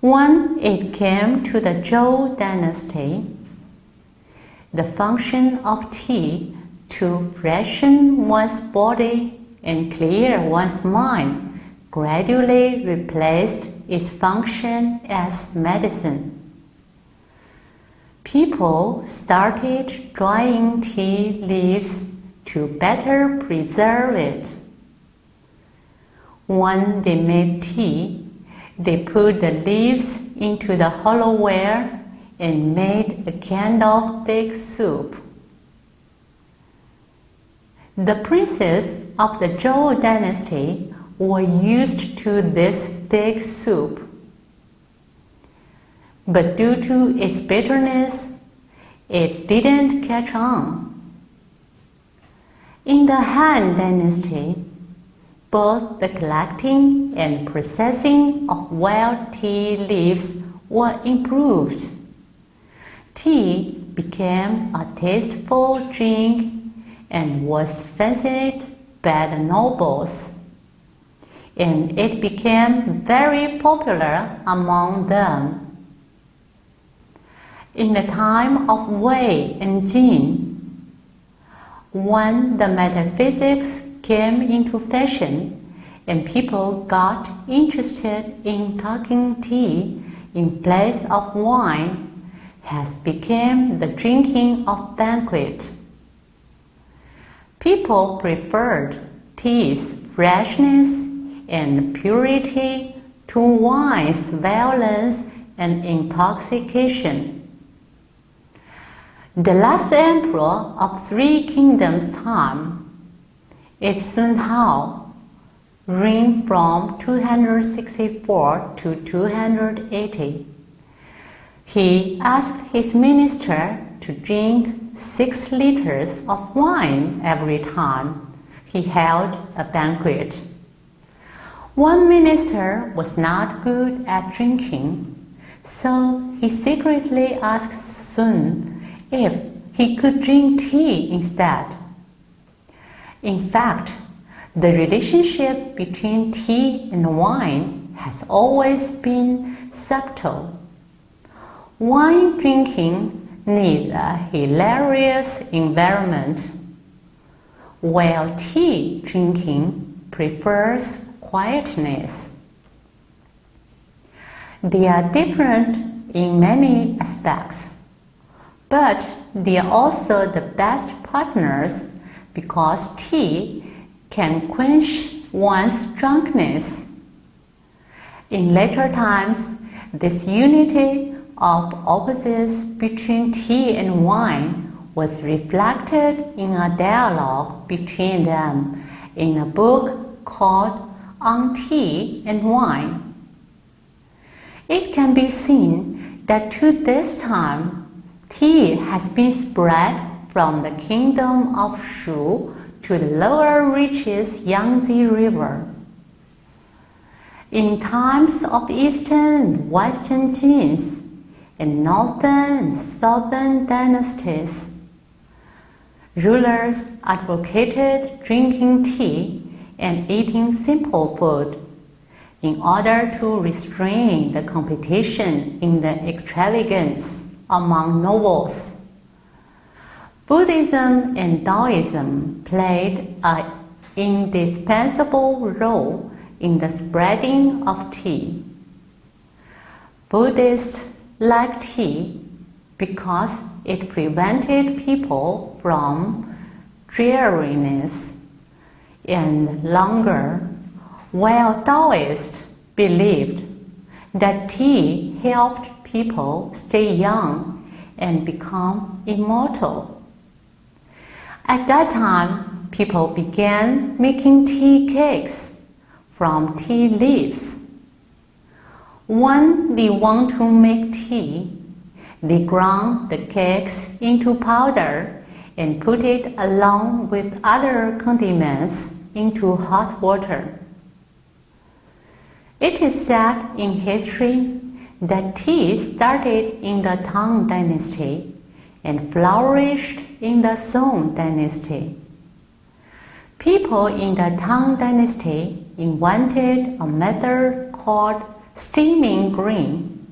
When it came to the Zhou dynasty, the function of tea to freshen one's body and clear one's mind gradually replaced its function as medicine. People started drying tea leaves to better preserve it. When they made tea, they put the leaves into the hollowware and made a kind of thick soup. The princes of the Zhou dynasty were used to this thick soup, but due to its bitterness, it didn't catch on. In the Han dynasty, both the collecting and processing of wild tea leaves were improved. Tea became a tasteful drink and was fancied by the nobles, and it became very popular among them. In the time of Wei and Jin, when the metaphysics came into fashion and people got interested in taking tea in place of wine, has become the drinking of banquet. People preferred tea's freshness and purity to wine's violence and intoxication. The last emperor of Three Kingdoms' time is Sun Hao, reigned from 264 to 280. He asked his minister to drink 6 liters of wine every time he held a banquet. One minister was not good at drinking, so he secretly asked Sun if he could drink tea instead. In fact, the relationship between tea and wine has always been subtle. Wine drinking needs a hilarious environment, while tea drinking prefers quietness. They are different in many aspects, but they are also the best partners because tea can quench one's drunkenness. In later times, this unity of opposites between tea and wine was reflected in a dialogue between them in a book called On Tea and Wine. It can be seen that to this time, tea has been spread from the kingdom of Shu to the lower reaches Yangtze River. In times of Eastern and Western Jins and Northern and Southern dynasties, rulers advocated drinking tea and eating simple food in order to restrain the competition in the extravagance among nobles. Buddhism and Taoism played an indispensable role in the spreading of tea. Buddhists liked tea because it prevented people from dreariness and hunger, while Taoists believed that tea helped people stay young and become immortal. At that time, people began making tea cakes from tea leaves. When they want to make tea, they ground the cakes into powder and put it along with other condiments into hot water. It is said in history that tea started in the Tang dynasty and flourished in the Song dynasty. People in the Tang dynasty invented a method called steaming grain.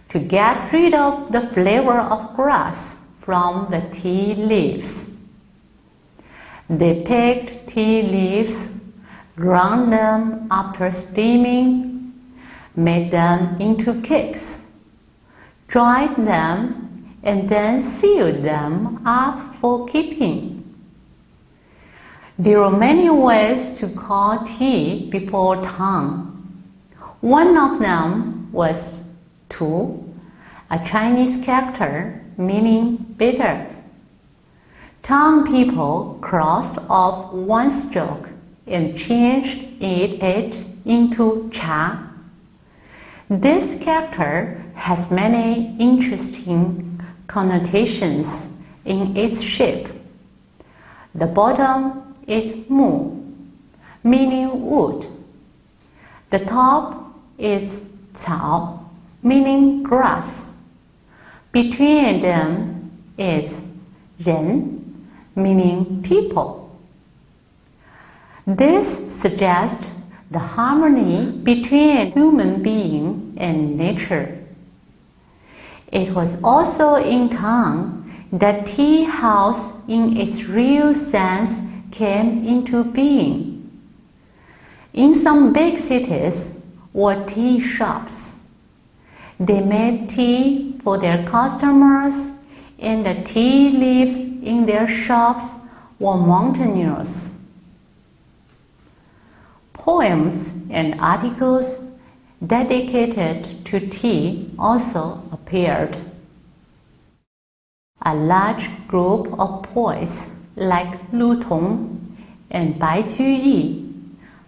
to get rid of the flavor of grass from the tea leaves. They picked tea leaves, ground them after steaming, made them into cakes, dried them, and then sealed them up for keeping. There are many ways to call tea before Tang. One of them was Tu, a Chinese character meaning bitter. Tang people crossed off one stroke and changed it into Cha. This character has many interesting connotations in its shape. The bottom is Mu, meaning wood. The top is Cao, meaning grass. Between them is Ren, meaning people. This suggests the harmony between human being and nature. It was also in Tang that tea house in its real sense came into being. In some big cities were tea shops. They made tea for their customers, and the tea leaves in their shops were mountainous. Poems and articles dedicated to tea also appeared. A large group of poets like Lu Tong and Bai Juyi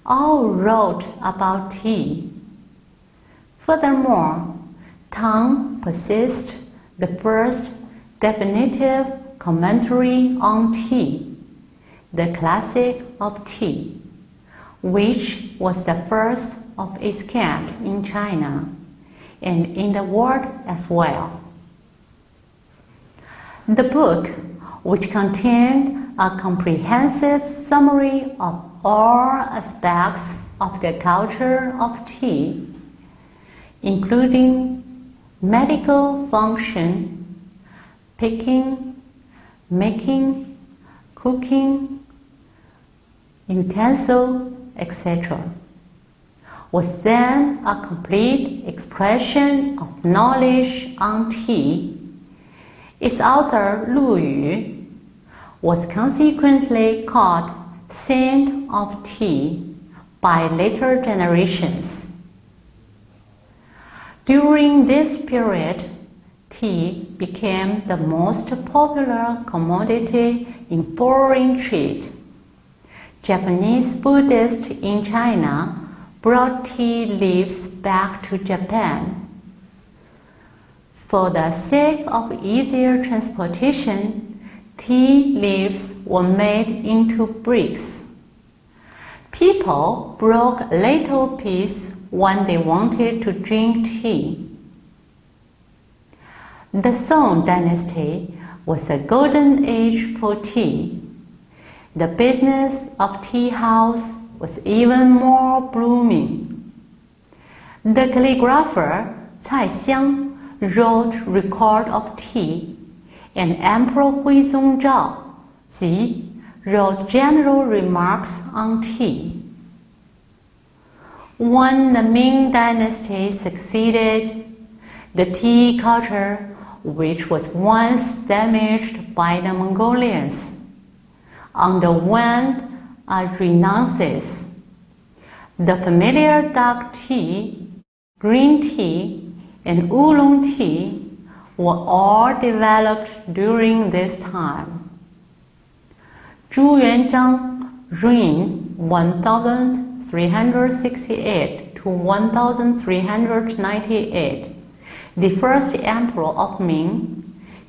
all wrote about tea. Furthermore, Tang possessed the first definitive commentary on tea, the Classic of Tea, which was the first of its kind in China and in the world as well. The book, which contained a comprehensive summary of all aspects of the culture of tea, including medical function, picking, making, cooking, utensil, etc., was then a complete expression of knowledge on tea. Its author, Lu Yu, was consequently called Saint of Tea by later generations. During this period, tea became the most popular commodity in foreign trade. Japanese Buddhists in China brought tea leaves back to Japan. For the sake of easier transportation, tea leaves were made into bricks. People broke a little piece when they wanted to drink tea. The Song dynasty was a golden age for tea. The business of tea house was even more blooming. The calligrapher Cai Xiang wrote record of tea, and Emperor Huizong Zhao Ji wrote general remarks on tea. When the Ming dynasty succeeded, the tea culture, which was once damaged by the Mongolians, underwent a renaissance. The familiar dark tea, green tea, and oolong tea were all developed during this time. Zhu Yuanzhang reigned 1368 to 1398. The first emperor of Ming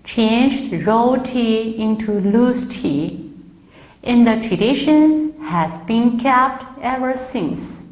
changed raw tea into loose tea, and the tradition has been kept ever since.